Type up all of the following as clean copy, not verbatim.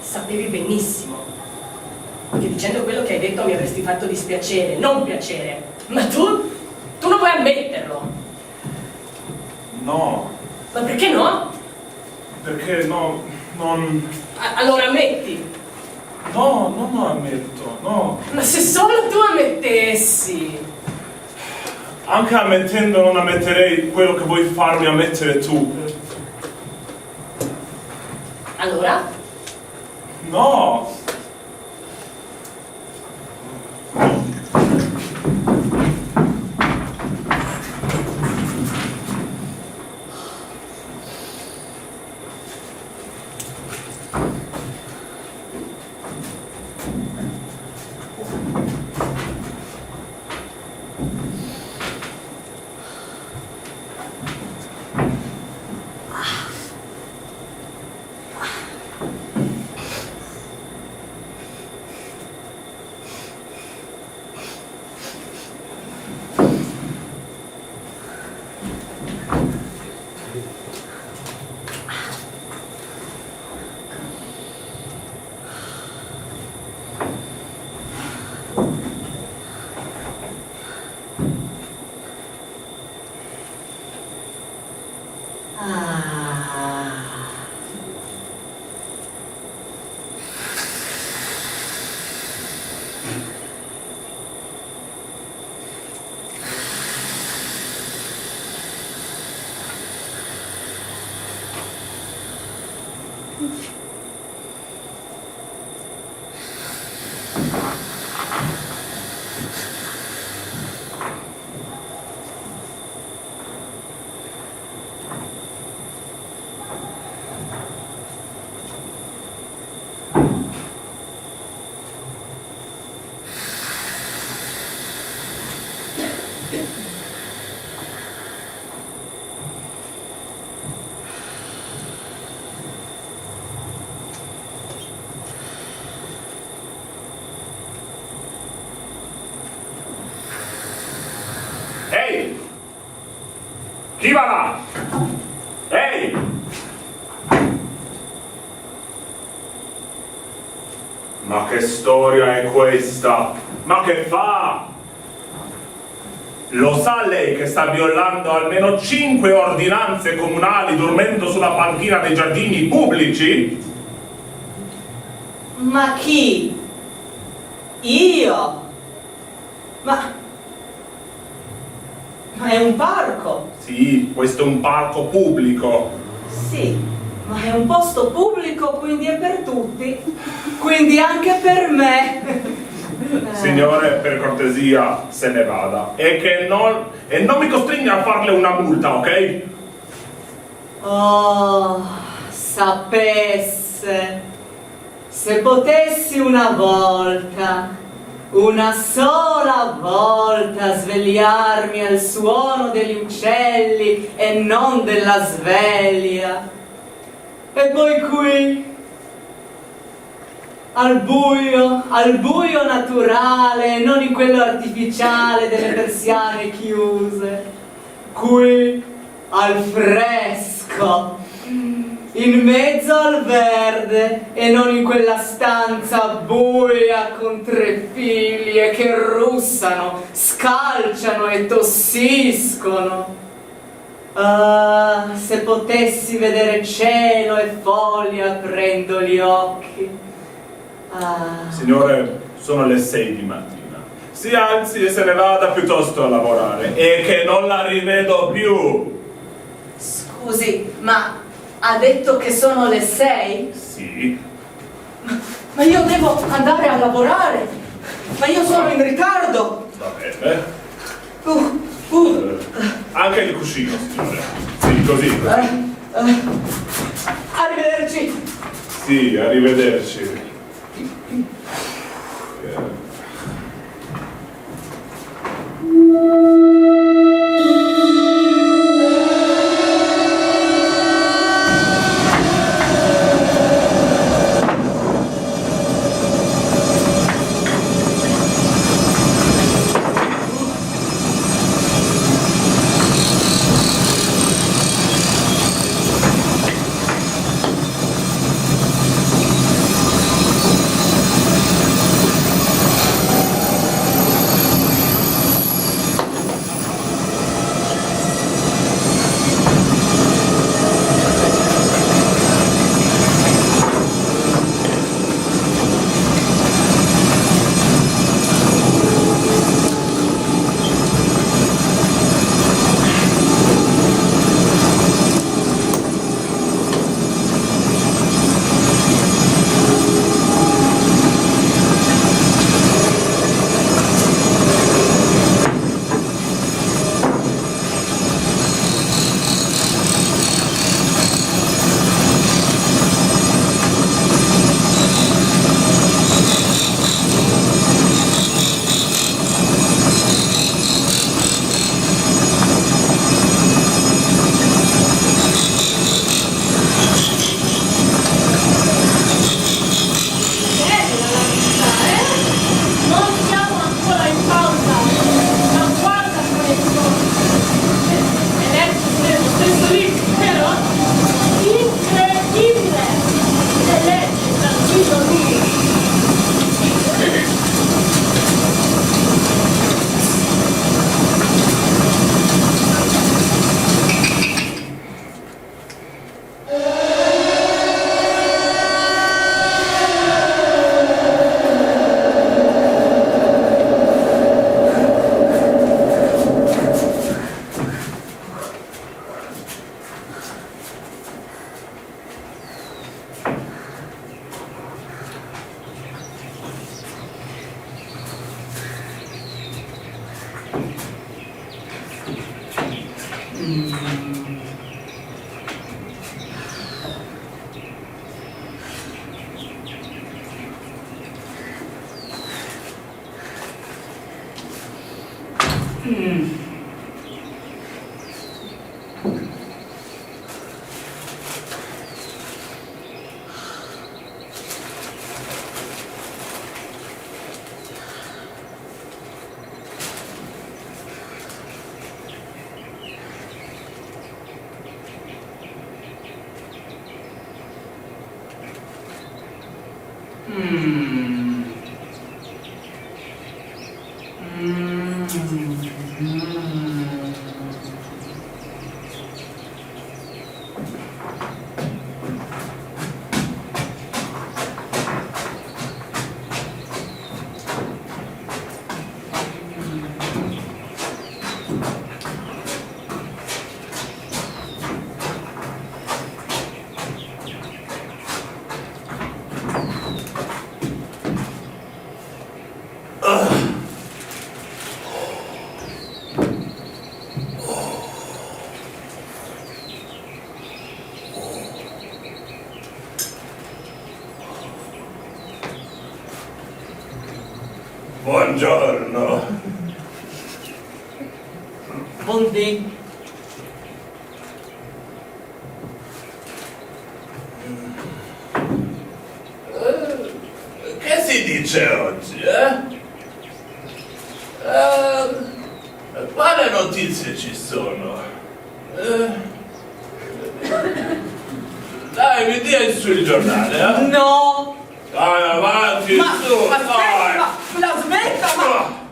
Sapevi benissimo che dicendo quello che hai detto mi avresti fatto dispiacere, non piacere. Ma tu non vuoi ammetterlo. No. Ma perché no? Perché no, non... Allora ammetti. No, non lo ammetto, no. Ma se solo tu ammettessi. Anche ammettendo non ammetterei quello che vuoi farmi ammettere tu. Allora? No. Ehi! Chi va là? Ehi! Ma che storia è questa? Ma che fa? Lo sa lei che sta violando almeno 5 ordinanze comunali dormendo sulla panchina dei giardini pubblici? Ma chi? Io? Ma è un parco? Sì, questo è un parco pubblico. Sì, ma è un posto pubblico, quindi è per tutti. Quindi anche per me. Signore, per cortesia, se ne vada. E non mi costringa a farle una multa, ok? Oh, sapesse, se potessi una volta, una sola volta svegliarmi al suono degli uccelli e non della sveglia. E poi qui, al buio naturale, non in quello artificiale delle persiane chiuse. Qui, al fresco, in mezzo al verde e non in quella stanza buia con 3 figlie che russano, scalciano e tossiscono. Ah, se potessi vedere cielo e foglie aprendo gli occhi. Ah. Signore, sono le 6 di mattina. Si alzi e se ne vada piuttosto a lavorare. E che non la rivedo più. Scusi, ma ha detto che sono le 6? Sì. Ma io devo andare a lavorare! Ma io sono in ritardo! Va bene. Anche il cuscino, signore. Sì, così. Arrivederci! Sì, arrivederci. Buongiorno. Buondì. Che si dice oggi, quale notizie ci sono? Dai, mi dia su il giornale, No! Dai, avanti, Ma su, aspetta, dai! la smetta, ma...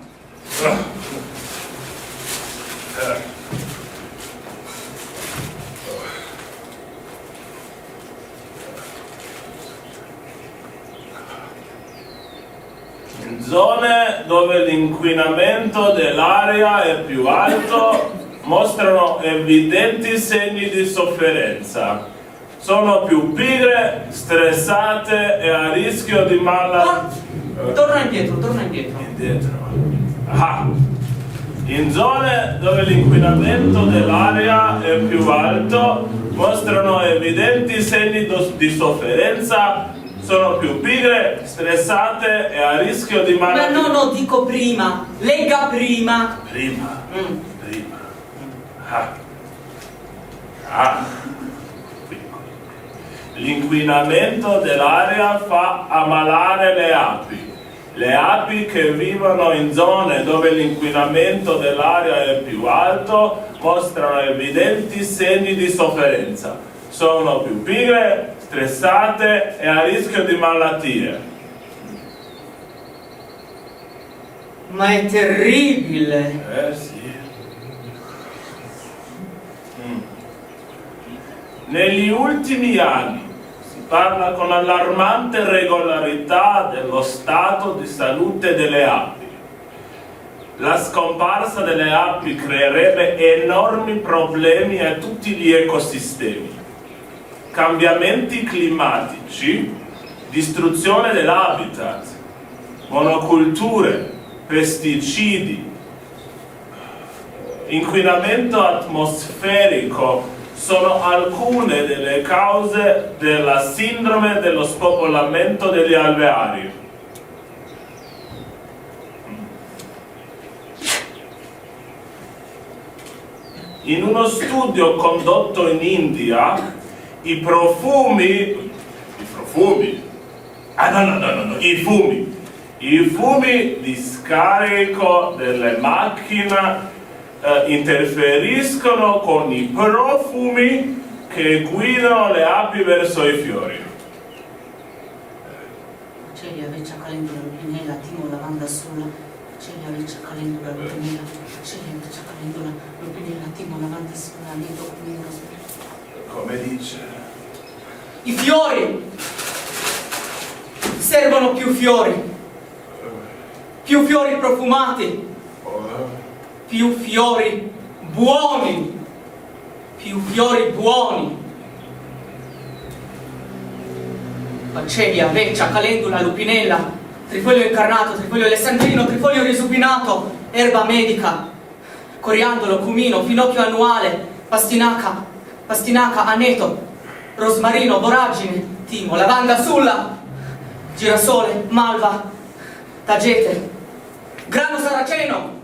In zone dove l'inquinamento dell'aria è più alto mostrano evidenti segni di sofferenza. Sono più pigre, stressate e a rischio di Torna indietro. Indietro. Ah. In zone dove l'inquinamento dell'aria è più alto mostrano evidenti segni di sofferenza. Sono più pigre, stressate e a rischio di malattie. Ma no, dico prima. Legga prima. Prima. Ah. L'inquinamento dell'aria fa ammalare le api. Le api che vivono in zone dove l'inquinamento dell'aria è più alto mostrano evidenti segni di sofferenza. Sono più pigre, stressate e a rischio di malattie. Ma è terribile. Sì. Negli ultimi anni si parla con allarmante regolarità dello stato di salute delle api. La scomparsa delle api creerebbe enormi problemi a tutti gli ecosistemi. Cambiamenti climatici, distruzione dell'habitat, monoculture, pesticidi, inquinamento atmosferico sono alcune delle cause della sindrome dello spopolamento degli alveari. In uno studio condotto in India, i fumi di scarico delle macchine interferiscono con i profumi che guidano le api verso i fiori. Celia, vecchia calendula, lupinella, timo, lavanda sola. Celia, vecchia calendula, lupinella. Celia, vecchia calendula, lupinella, timo, lavanda sola, lieto, cumino. Come dice? I fiori! Servono più fiori! Più fiori profumati! Più fiori buoni! Più fiori buoni! Facelia, veccia, calendula, lupinella, trifoglio incarnato, trifoglio alessandrino, trifoglio risupinato, erba medica, coriandolo, cumino, finocchio annuale, pastinaca, aneto, rosmarino, voragine, timo, lavanda sulla, girasole, malva, tagete, grano saraceno,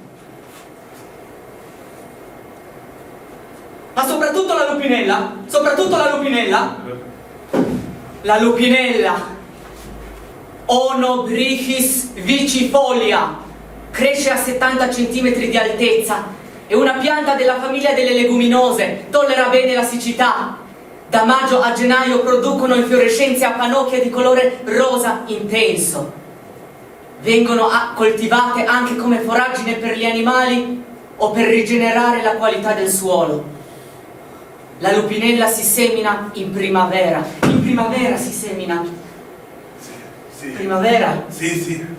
ma soprattutto la lupinella, soprattutto la lupinella. La lupinella, Onobrichis vicifolia, cresce a 70 cm di altezza, è una pianta della famiglia delle leguminose, tollera bene la siccità. Da maggio a gennaio producono infiorescenze a pannocchie di colore rosa intenso. Vengono coltivate anche come foraggine per gli animali o per rigenerare la qualità del suolo. La lupinella si semina in primavera. In primavera si semina. Sì. Primavera? Sì.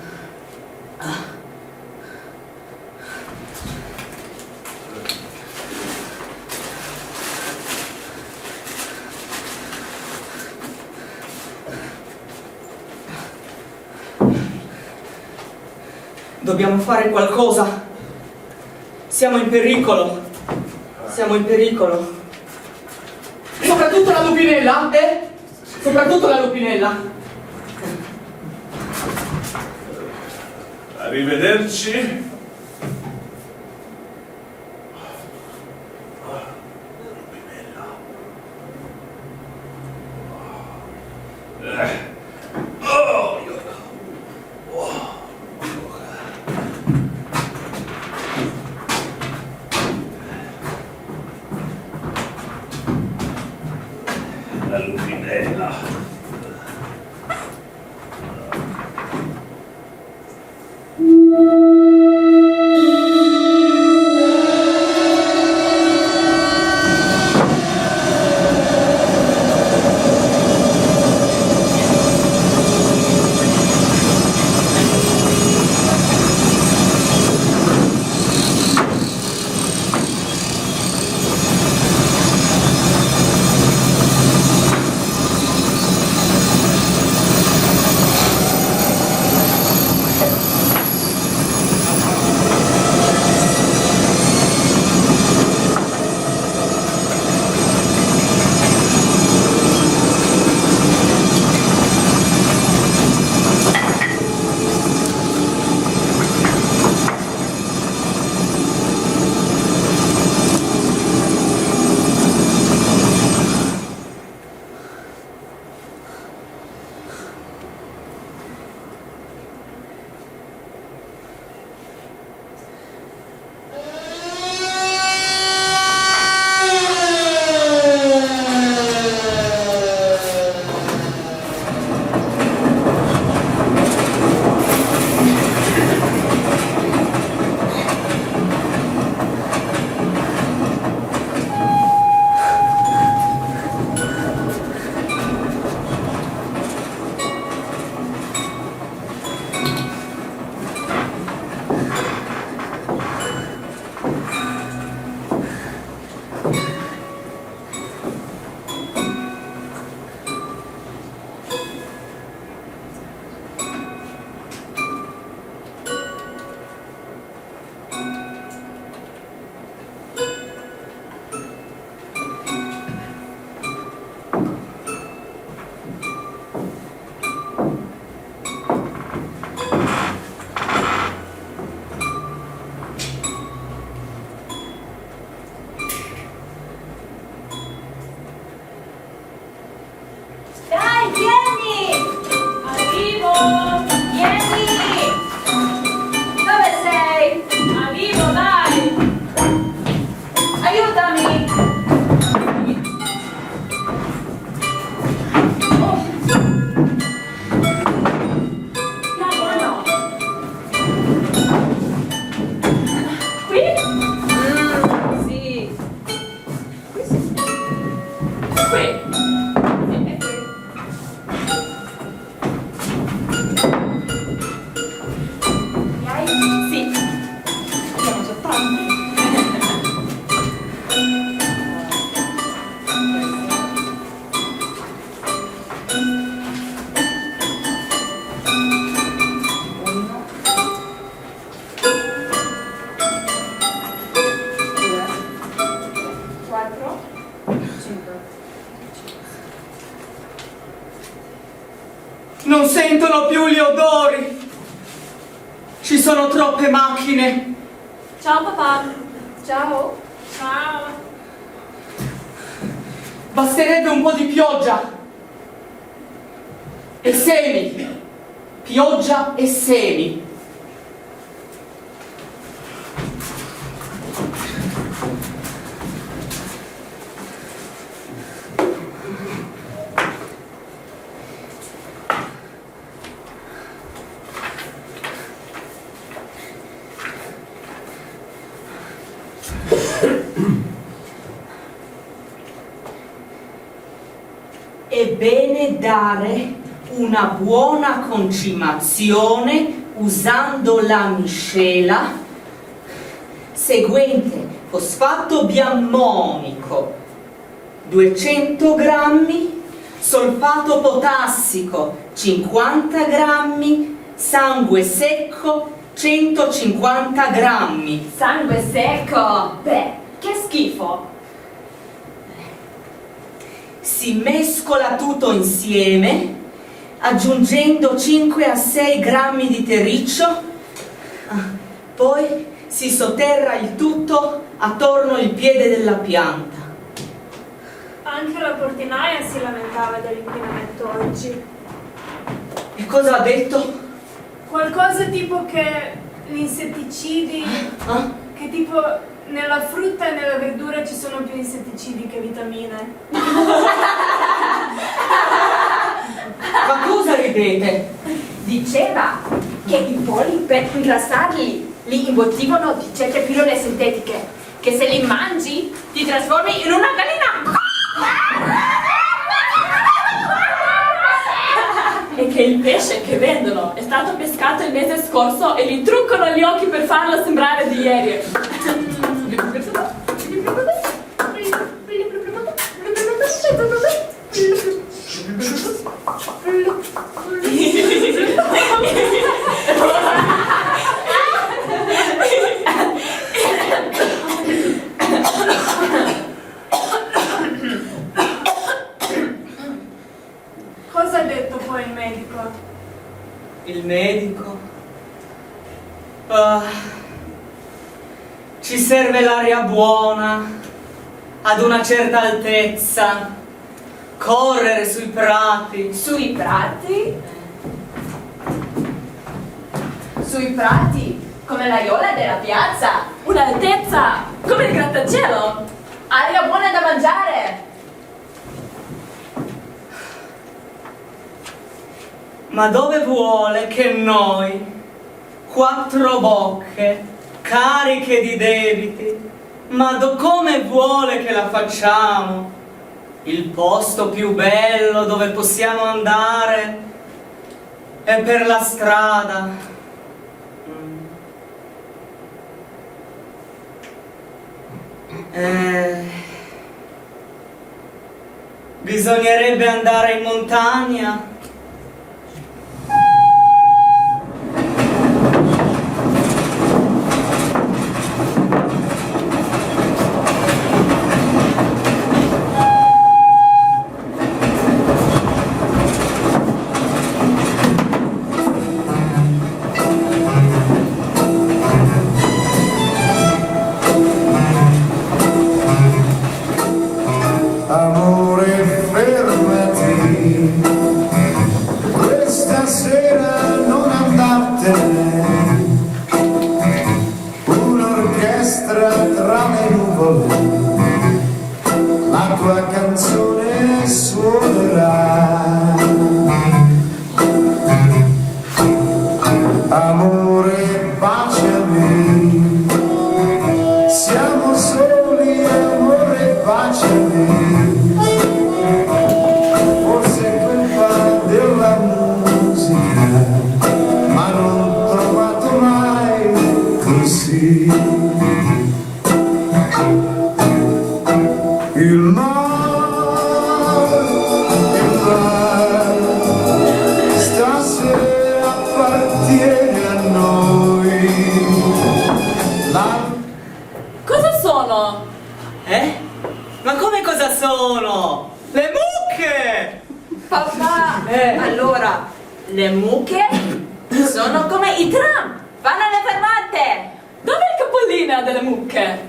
Dobbiamo fare qualcosa. Siamo in pericolo. Siamo in pericolo. Soprattutto la lupinella, Soprattutto la lupinella. Arrivederci. La lupinella. Non sentono più gli odori. Ci sono troppe macchine. Ciao papà. Ciao. Ciao. Basterebbe un po' di pioggia e semi. Pioggia e semi. È bene dare una buona concimazione usando la miscela seguente: fosfato biammonico 200 grammi, solfato potassico 50 grammi, sangue secco 150 grammi. Sangue secco? Beh, che schifo! Si mescola tutto insieme aggiungendo 5 a 6 grammi di terriccio, poi si sotterra il tutto attorno il piede della pianta. Anche la portinaia si lamentava dell'inquinamento oggi. E cosa ha detto? Qualcosa tipo che gli insetticidi, che tipo nella frutta e nella verdura ci sono più insetticidi che vitamine. Ma cosa ridete? Diceva che i polli per ingrassarli li imbottivano di certe pillole sintetiche, che se li mangi ti trasformi in una gallina. E che il pesce che vendono è stato pescato il mese scorso e gli truccano gli occhi per farlo sembrare di ieri. Cosa ha detto poi il medico? Il medico? Ci serve l'aria buona, ad una certa altezza, correre sui prati. Sui prati? Sui prati, come l'aiola della piazza. Un'altezza, come il grattacielo. Aria buona da mangiare. Ma dove vuole che noi, 4 bocche, cariche di debiti, ma come vuole che la facciamo? Il posto più bello dove possiamo andare è per la strada. Bisognerebbe andare in montagna. Amore, fermati, questa sera non andartene, un'orchestra tra le nuvole, la tua canzone suonerà. Amore, baciami, siamo soli, amore, baciami. Ma non ho trovato mai così il mare stasera appartiene a noi. Cosa sono? Ma come cosa sono? Le mucche! Papà, allora, le mucche sono come i tram, vanno alle fermate. Dov'è il capolino delle mucche?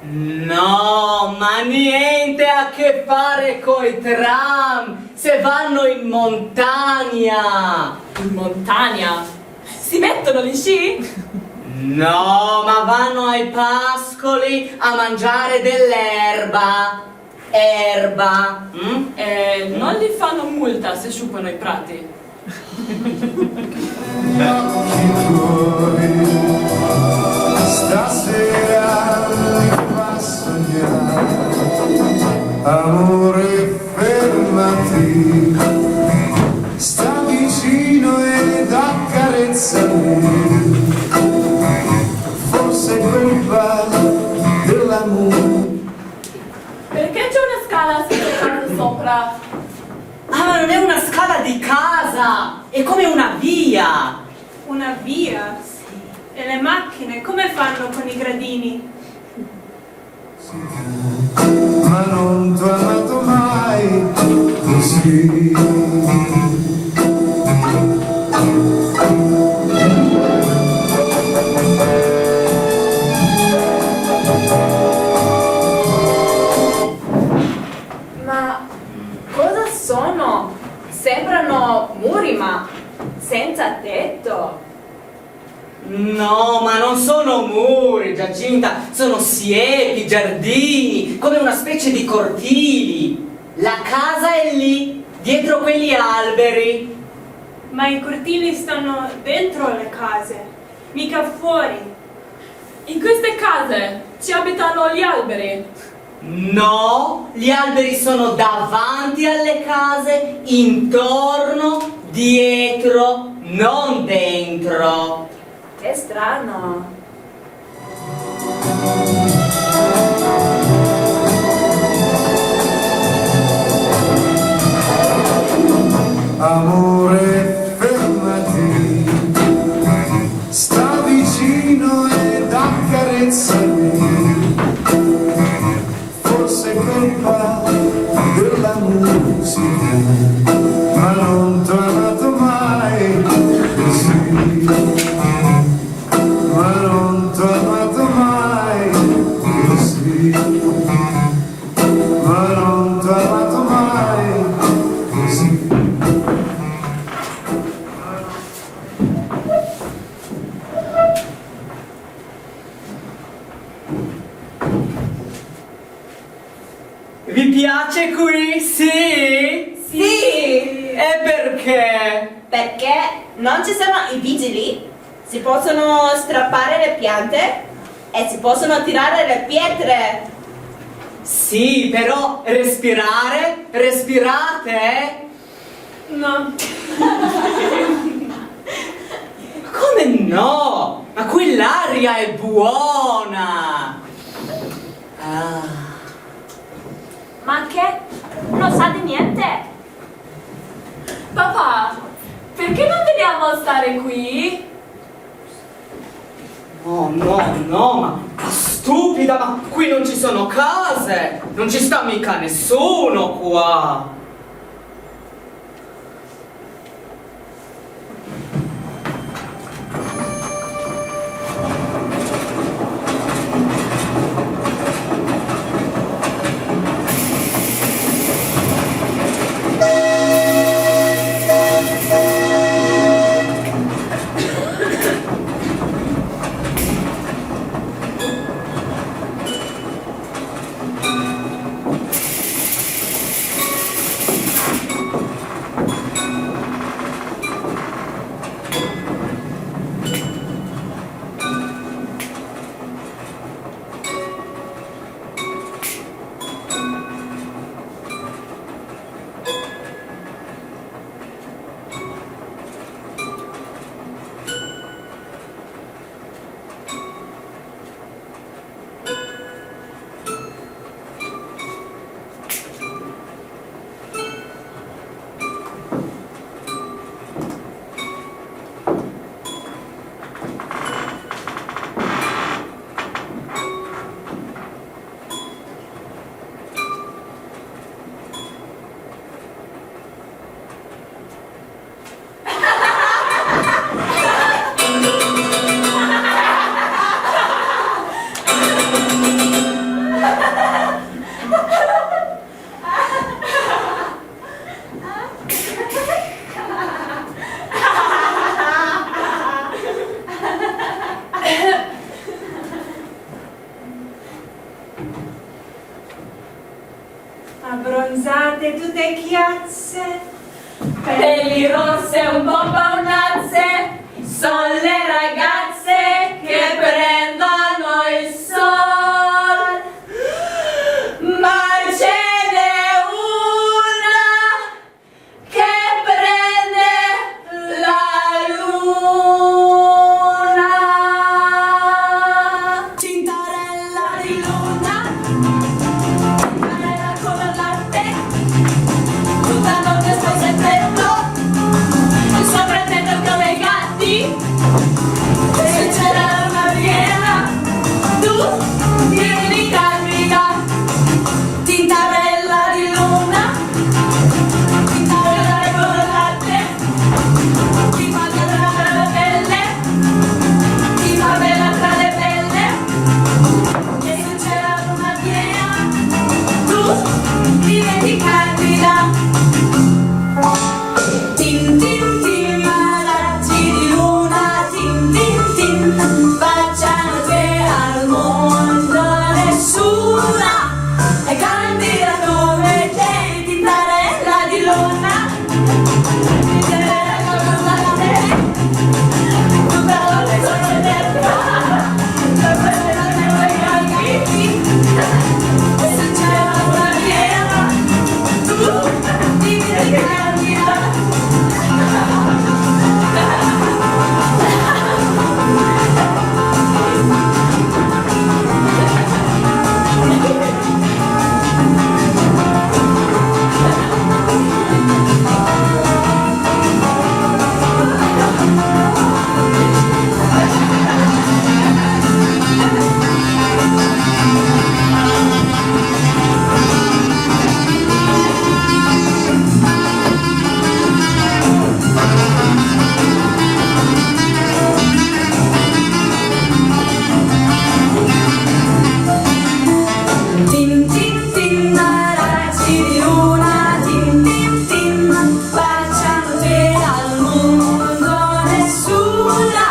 No, ma niente a che fare coi tram, se vanno in montagna. In montagna? Si mettono gli sci? No, ma vanno ai pascoli a mangiare dell'erba. Erba. Non gli fanno multa se sciupano i prati. occhi tuoi stasera mi fa sognare, amore fermati, sta vicino ed accarezzami, forse è colpa dell'amore. Perché c'è una scala sotto sopra? Ah, ma non è una scala di casa, è come una via. Una via? E le macchine come fanno con i gradini? Ma non t'ho amato mai così. Ma cosa sono? Sembrano muri, ma senza tetto. No, ma non sono muri, Giacinta, sono siepi, giardini, come una specie di cortili. La casa è lì, dietro quegli alberi. Ma i cortili stanno dentro le case, mica fuori. In queste case ci abitano gli alberi. No, gli alberi sono davanti alle case, intorno, dietro, non dentro. Che strano. Amore fermati, sta vicino ed accarezzami, forse è colpa della musica, ma non t'ho amato mai così, ma non t'ho amato mai così, ma non t'ho amato mai così. Vi piace qui? Sì? Sì! E perché? Perché non ci sono i vigili, si possono strappare le piante e si possono tirare le pietre. Sì, però respirare? Respirate? No, Come no? Ma qui l'aria è buona! Ah. Ma che? Non sa di niente. papà, perché non veniamo a stare qui? No, ma stupida, ma qui non ci sono case! Non ci sta mica nessuno qua! le chiazze, Pelli rosse un po' paonazze, sono le ragazze che prendono il sol. Ma ce n'è una che prende la luna. Tintarella di luna, tintarella come il latte, tutta notte sto sentendo, sto prendendo come i gatti. Se c'era una piena, tu vieni di candida. Tintarella di luna, tintarella con il latte, ti fa bella tra le pelle, ti fa bella tra le pelle. E se c'era una piena, tu diventi candida. Tin tin tin, raggi di luna, tin tin tin, facciano te al mondo, nessuna è candida come te. Tintarella di luna, tintarella con il latte, tutta notte sono dentro, per prendere i miei gatti. E se c'era una piena, tu diventi candida. Tin tin tin, raggi di luna, tin tin tin, facciano te al mondo, nessuna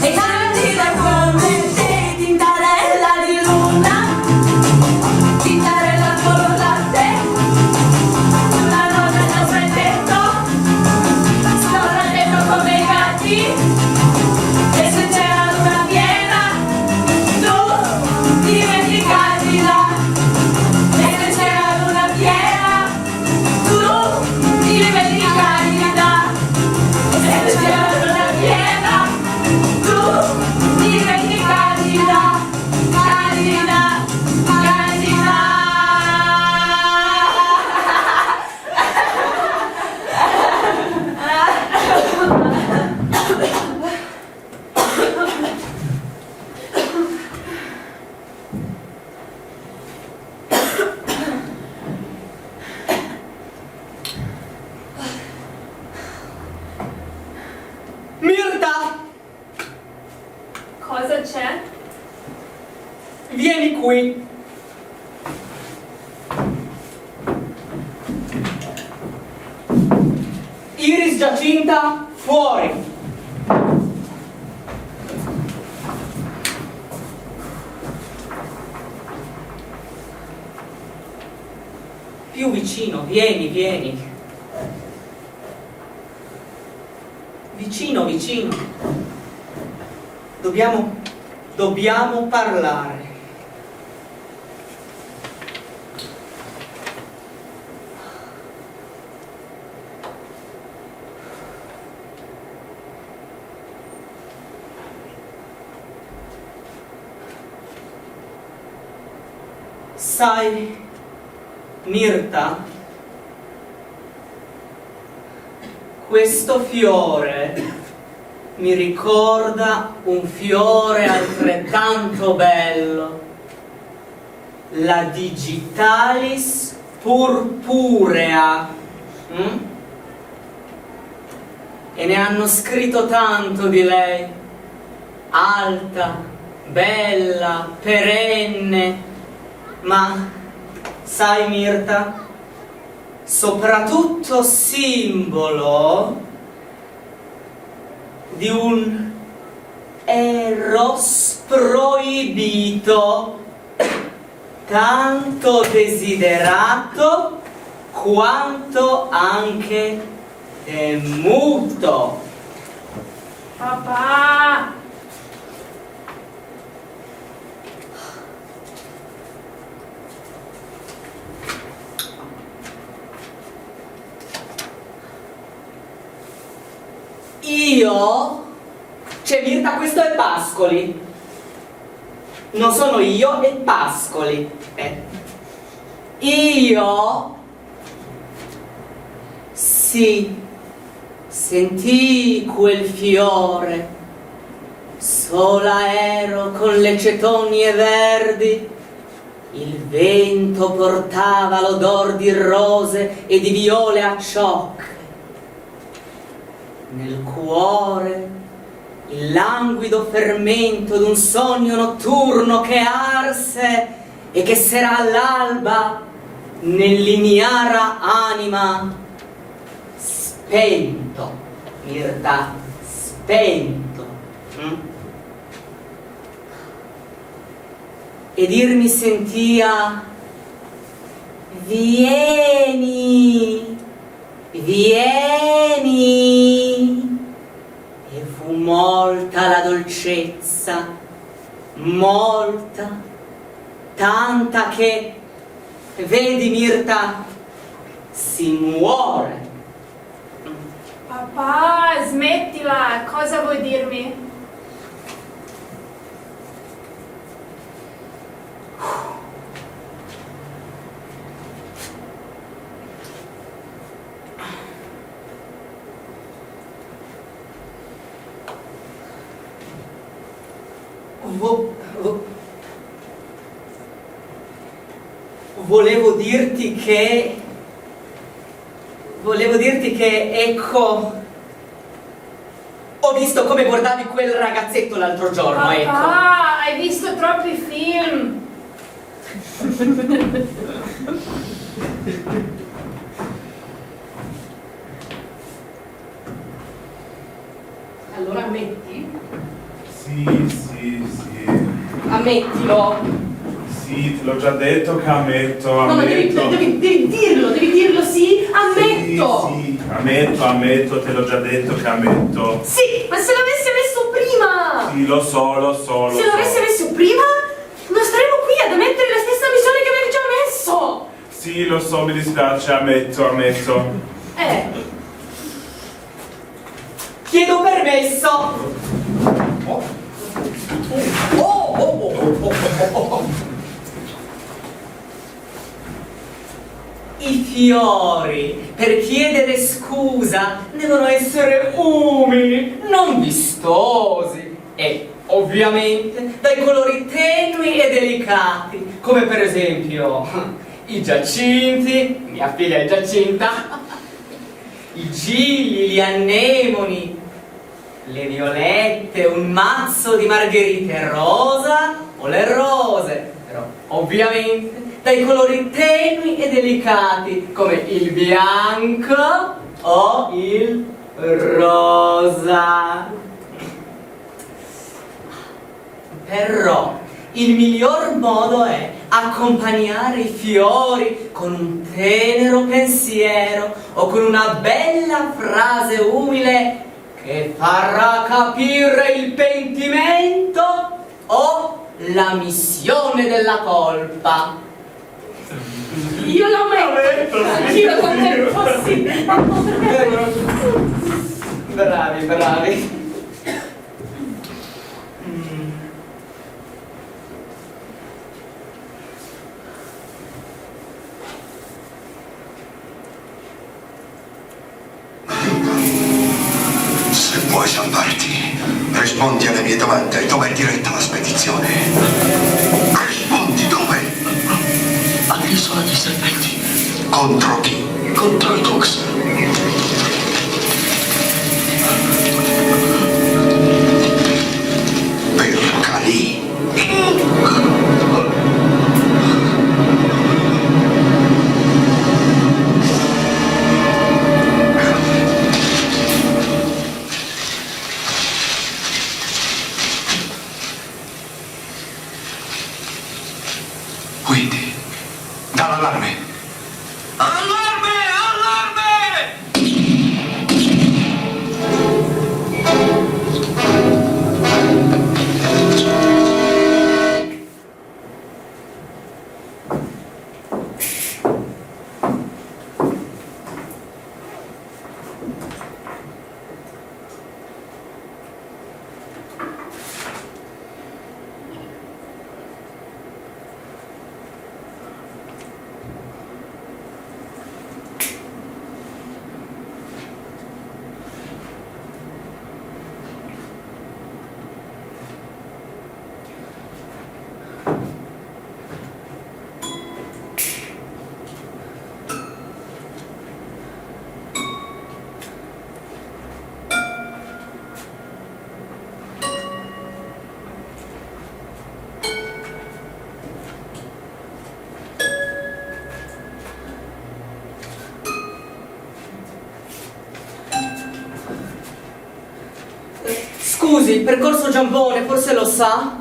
è candida come te. Tintarella di luna, tintarella con il latte, una notte sto prendendo, sto prendendo come i gatti. E se c'era una piena, tu diventi candida. E se c'era una piena, tu diventi candida. E se c'era una piena, tu diventi candida. Candida, candida. Mirta, cosa c'è? vieni qui. Iris Giacinta, fuori. Più vicino, vieni, vieni. Vicino, vicino. Dobbiamo parlare. Sai, Mirta, questo fiore mi ricorda un fiore altrettanto bello, la Digitalis purpurea. E ne hanno scritto tanto di lei, alta, bella, perenne, ma sai Mirta, soprattutto simbolo di un eros proibito, tanto desiderato quanto anche temuto. Papà! Io? Cioè, Mirta, questo è Pascoli. Non sono io, è Pascoli. Io? Sì, sentii quel fiore. Sola ero con le cetonie verdi. Il vento portava l'odor di rose e di viole a ciocche. Nel cuore il languido fermento d'un sogno notturno che arse e che s'era all'alba nell'ignara anima spento, Mirta, spento. Ed ir mi sentia: vieni, vieni. E fu molta la dolcezza, molta, tanta che, vedi Mirta, si muore. Papà, smettila! Cosa vuoi dirmi? Volevo dirti che, ecco, ho visto come guardavi quel ragazzetto l'altro giorno, Papà, ecco. hai visto troppi film! Allora ammetti? Sì. Ammettilo. Sì, te l'ho già detto che ammetto. No, ma devi dirlo, sì, ammetto. Sì, ammetto, te l'ho già detto che ammetto. Sì, ma se l'avessi messo prima! Sì, lo so. Se l'avessi messo prima, non staremmo qui ad ammettere la stessa missione che avevi già messo! Sì, lo so, mi dispiace, ammetto. Chiedo permesso. I fiori, per chiedere scusa, devono essere umili, non vistosi e, ovviamente, dai colori tenui e delicati, come per esempio i giacinti, mia figlia è Giacinta, i gigli, gli anemoni, le violette, un mazzo di margherite rosa o le rose, però ovviamente dai colori tenui e delicati come il bianco o il rosa. Però il miglior modo è accompagnare i fiori con un tenero pensiero o con una bella frase umile che farà capire il pentimento o la missione della colpa. Io lo metto! Io lo metto, sì! Bravi. Se vuoi salvarti, rispondi alle mie domande. Dove è diretta la spedizione? Rispondi dove? All'isola dei serpenti. Contro chi? Contro i Tux. Per Kali. Quindi, dall'allarme. Allarme! Scusi, percorso Giambone, forse lo sa?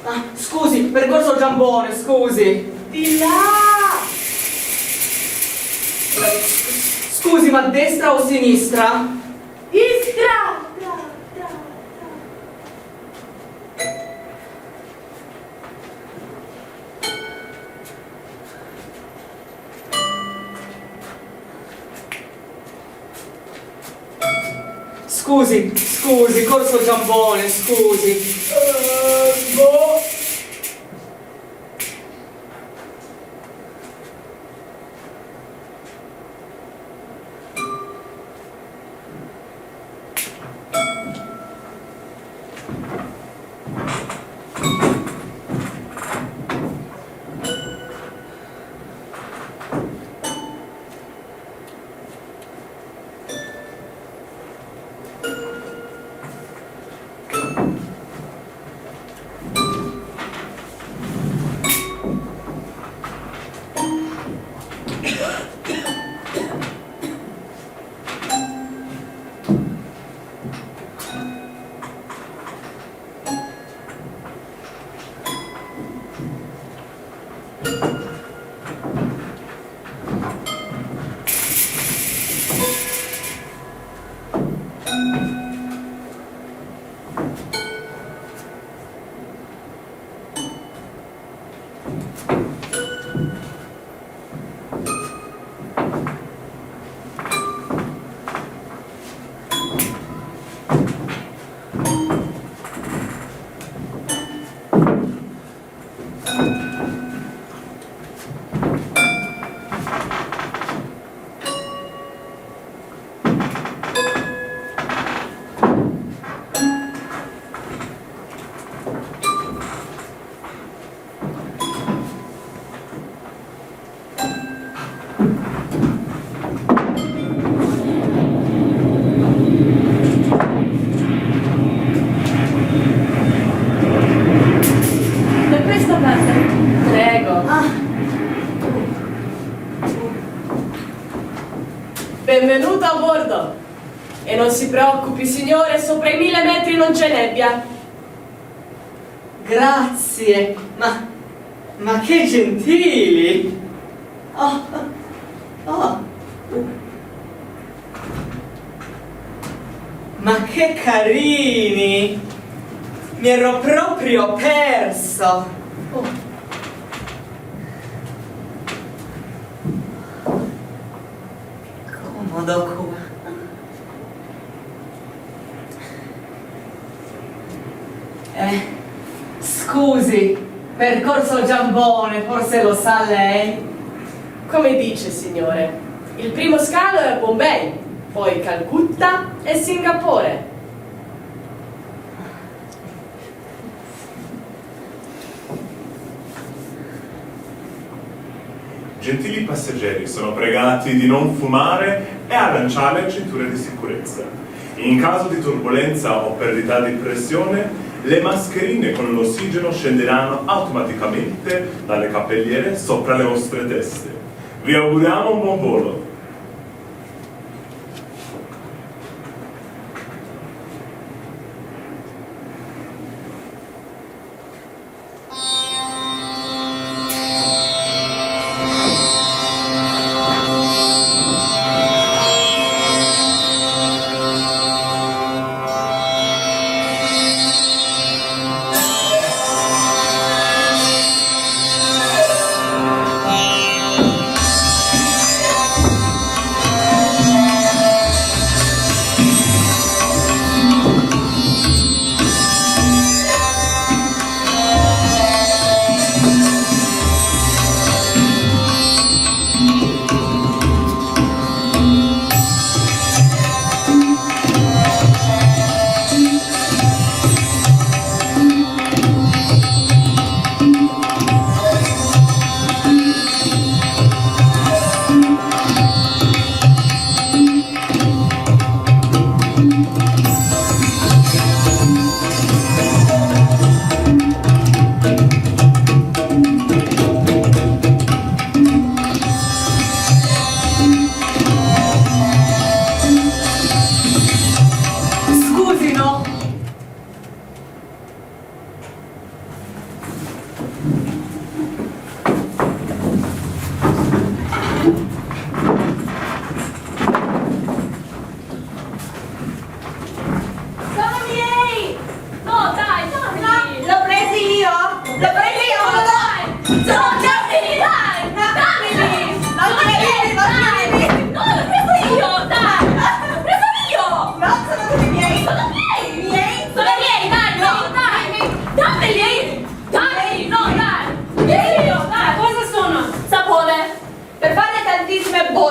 Ah, scusi, percorso Giambone, scusi. Di là! Scusi, ma destra o sinistra? Istra! Scusi, corso Giambone, scusi. Boh. Benvenuto a bordo. E non si preoccupi, signore, sopra i 1000 metri non c'è nebbia. Grazie, ma che gentili! Oh, oh. Ma che carini! Mi ero proprio perso! Oh. Comodo qua. Scusi, percorso Giambone, forse lo sa lei? Come dice, signore? Il primo scalo è a Bombay, poi Calcutta e Singapore. Gentili passeggeri, sono pregati di non fumare e allacciare cinture di sicurezza. In caso di turbolenza o perdita di pressione, le mascherine con l'ossigeno scenderanno automaticamente dalle cappelliere sopra le vostre teste. Vi auguriamo un buon volo.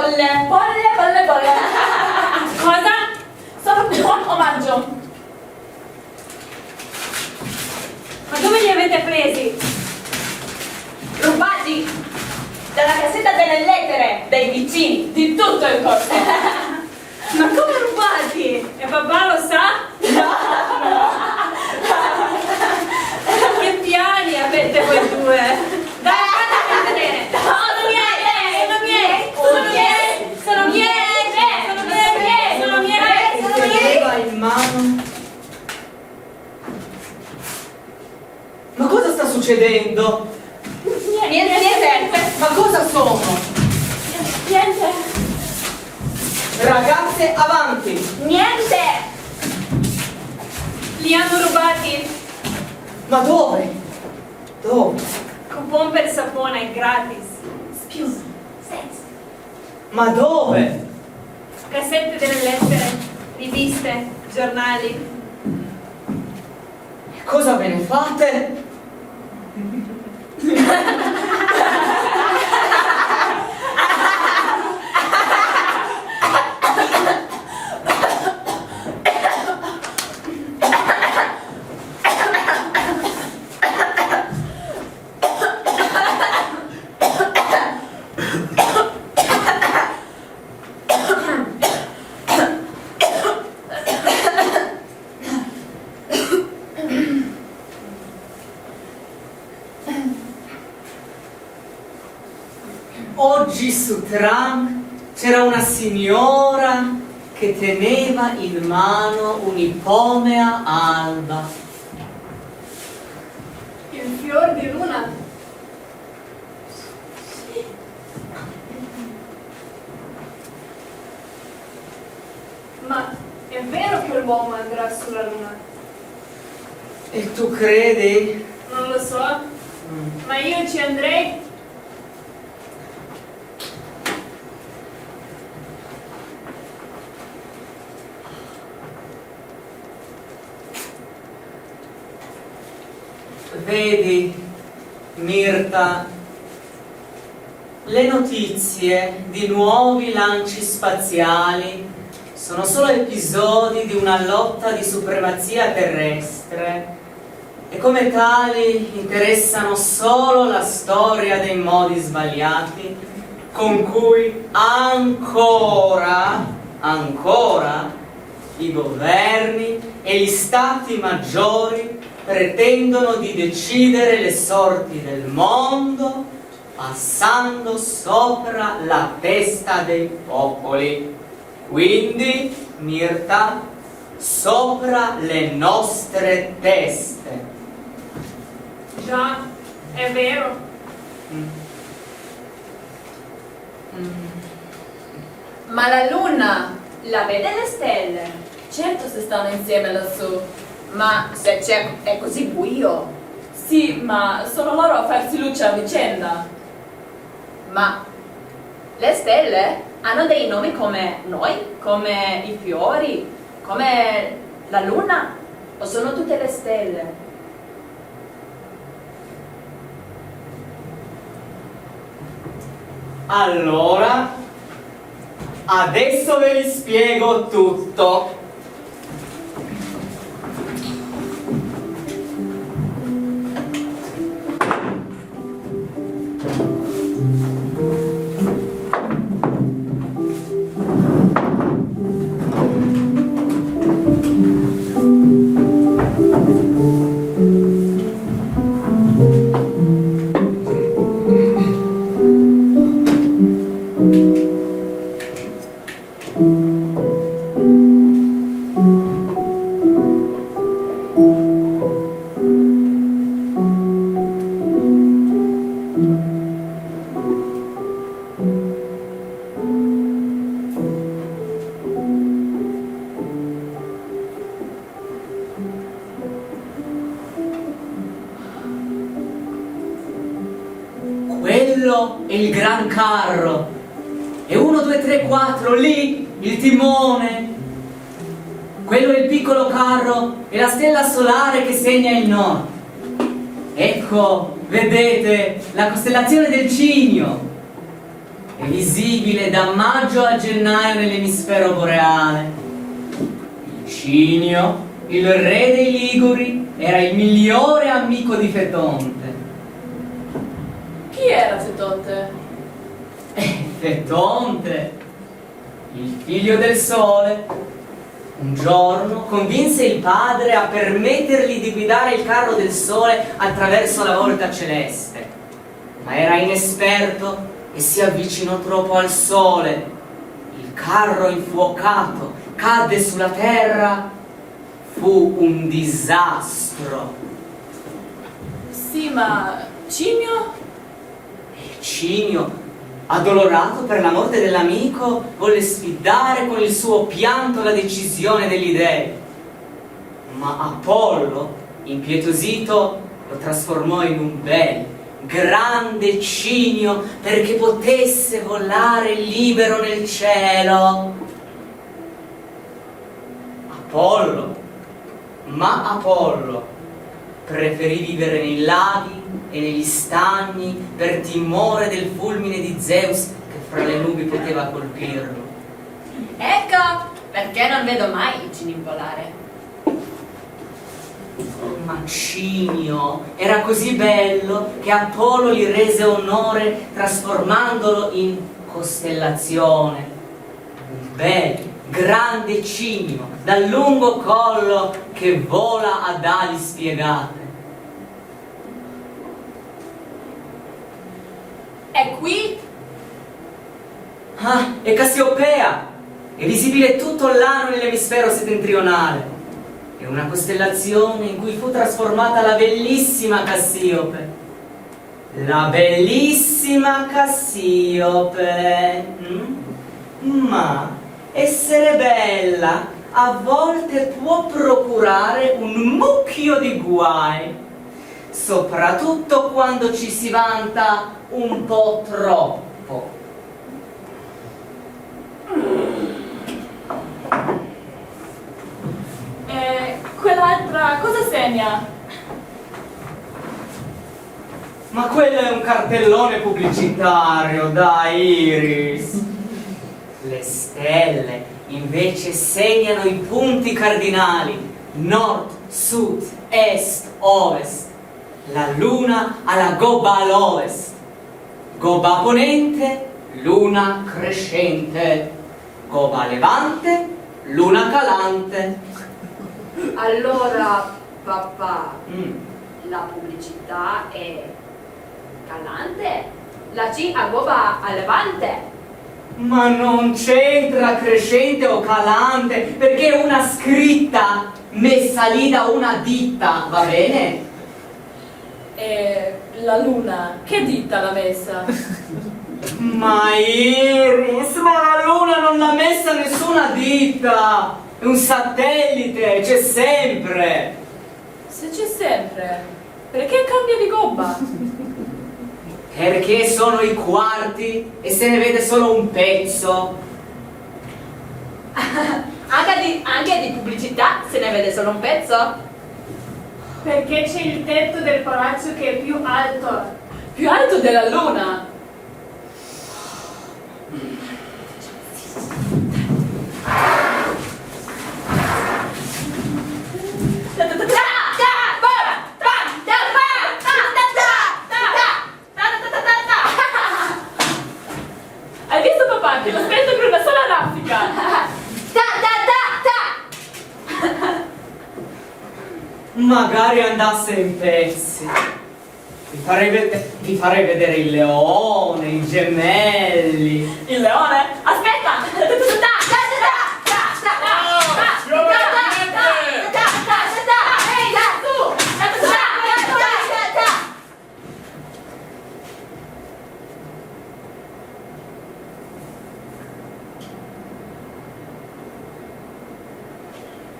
bolle. Bolle, bolle, bolle. Cosa? Sono un buon omaggio. Ma dove li avete presi? Rubati dalla cassetta delle lettere dei vicini di tutto il corso. Ma come rubati? E papà lo sa? Che piani avete voi due? Dai, fatemi vedere! Sono miei! Sono miei! Sono miei! Sono miei! Sono miei! Sono miei! Teneva in mano. Ma cosa sta succedendo? Niente. Ma cosa sono? Niente. Ragazze, avanti! Niente. Li hanno rubati! Ma dove? Dove? Coupon per sapone gratis! Scusa. Senza. Ma dove? Cassette delle lettere, riviste, giornali. Cosa ve ne fate? Oggi su Tram c'era una signora che teneva in mano un'ipomea alba. Il fior di luna. Ma è vero che l'uomo andrà sulla luna? E tu credi? Non lo so, ma io ci andrei. Vedi, Mirta, le notizie di nuovi lanci spaziali sono solo episodi di una lotta di supremazia terrestre e come tali interessano solo la storia dei modi sbagliati con cui ancora i governi e gli stati maggiori pretendono di decidere le sorti del mondo passando sopra la testa dei popoli. Quindi, Mirta, sopra le nostre teste. Già, è vero. Ma la luna la vede le stelle? Certo se stanno insieme lassù. Ma se è così buio? Sì, ma sono loro a farsi luce a vicenda. Ma le stelle hanno dei nomi come noi? Come i fiori? Come la luna? O sono tutte le stelle? Allora, adesso ve li spiego tutto. Quello è il gran carro. E 1, 2, 3, 4, lì il timone. Quello è il piccolo carro e la stella solare che segna il nord. Ecco, vedete, la costellazione del Cigno. è visibile da maggio a gennaio nell'emisfero boreale. Cinio, il re dei Liguri, era il migliore amico di Fetonte. Chi era Fetonte? Fetonte, il figlio del sole, un giorno convinse il padre a permettergli di guidare il carro del sole attraverso la volta celeste, ma era inesperto e si avvicinò troppo al sole. Il carro infuocato cadde sulla terra. Fu un disastro. Sì, ma Cigno? Cinio, addolorato per la morte dell'amico, volle sfidare con il suo pianto la decisione degli dei. Ma Apollo, impietosito, lo trasformò in un bel, grande Cinio perché potesse volare libero nel cielo. Apollo preferì vivere nei laghi e negli stagni per timore del fulmine di Zeus che fra le nubi poteva colpirlo. Ecco, perché non vedo mai i cigni volare. Ma Cinio era così bello che Apollo gli rese onore trasformandolo in costellazione. Un bel, grande cigno dal lungo collo che vola ad ali spiegate. E qui? Ah, è Cassiopea! È visibile tutto l'anno nell'emisfero settentrionale. È una costellazione in cui fu trasformata la bellissima Cassiope. La bellissima Cassiope. Ma essere bella a volte può procurare un mucchio di guai, soprattutto quando ci si vanta un po' troppo. E quell'altra cosa segna? Ma quello è un cartellone pubblicitario, dai Iris. Le stelle invece segnano i punti cardinali: nord, sud, est, ovest. La luna ha la gobba all'ovest, gobba a ponente, luna crescente, gobba a levante, luna calante. Allora, papà, la pubblicità è calante? La C a gobba a levante? Ma non c'entra crescente o calante, perché è una scritta messa lì da una ditta, va bene? E la luna, che ditta l'ha messa? Ma Iris, ma la luna non l'ha messa nessuna ditta! È un satellite, c'è sempre! Se c'è sempre, perché cambia di gobba? Perché sono i quarti e se ne vede solo un pezzo. Anche di pubblicità se ne vede solo un pezzo? Perché c'è il tetto del palazzo che è più alto. Più alto della luna? Hai visto papà che l'ho spento per una sola raffica? Magari andasse in pezzi. Vi farei vedere il leone, i gemelli. Il leone? Aspetta! Ehi, là, tu!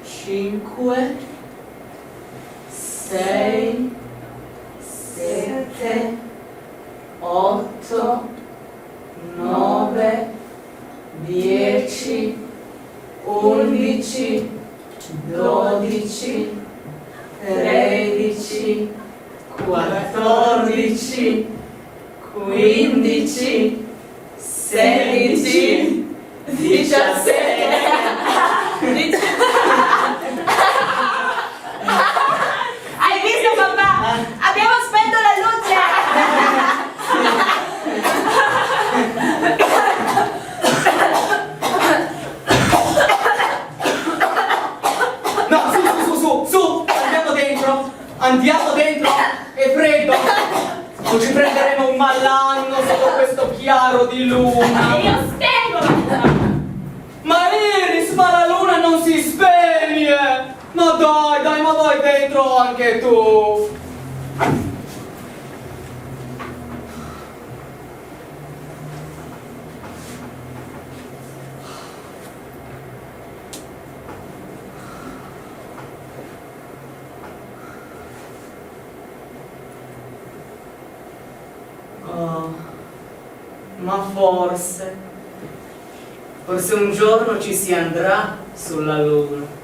Cinque, sei, sette, 8, 9, 10, 11, 12, 13, 14, 15, 16, 17. Hai visto papà? Abbiamo spento la luce! No, su, andiamo dentro, è freddo, non ci prenderemo un malanno sotto questo chiaro di luna. E io spengo la luce! Ma Iris, ma la luna non si spegne! Ma dai, ma vai dentro anche tu! Oh, ma forse un giorno ci si andrà sulla luna.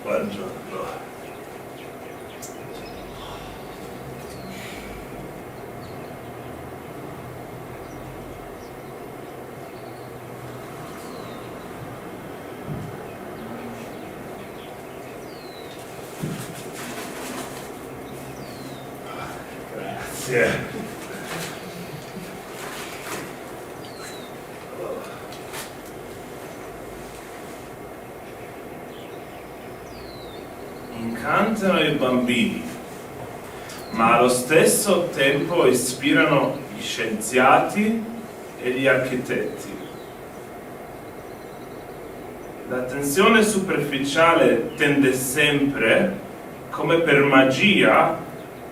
Buongiorno. Grazie. Incantano i bambini, ma allo stesso tempo ispirano gli scienziati e gli architetti. La tensione superficiale tende sempre, come per magia,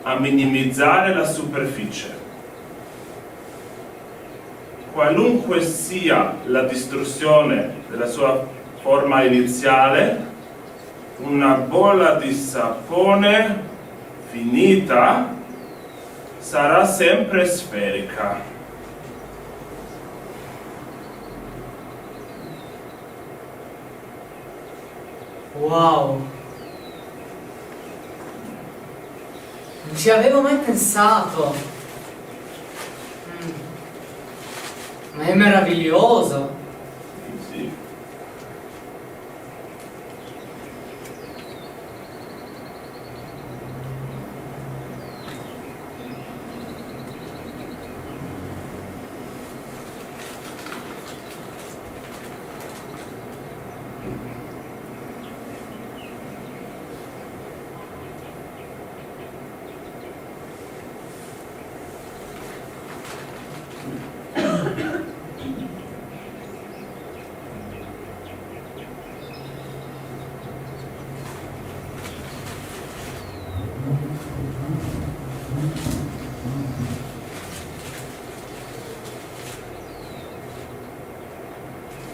a minimizzare la superficie. Qualunque sia la distruzione della sua forma iniziale, una bolla di sapone finita sarà sempre sferica. Wow! Non ci avevo mai pensato. Ma è meraviglioso. Sì.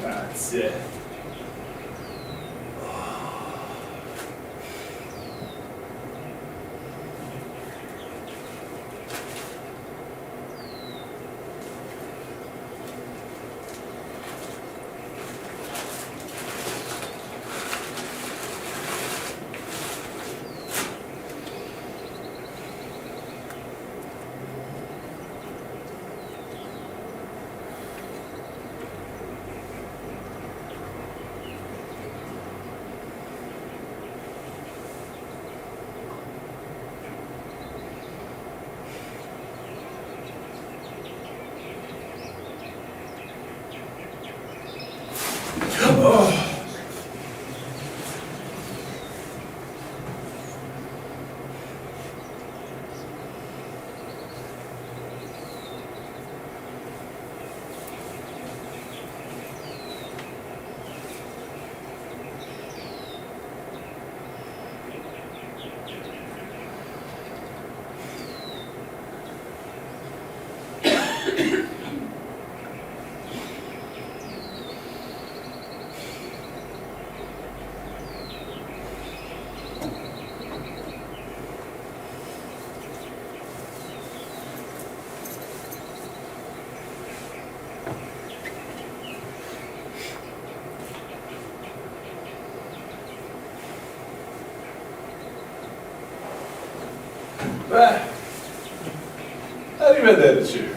Grazie. Beh, arrivederci.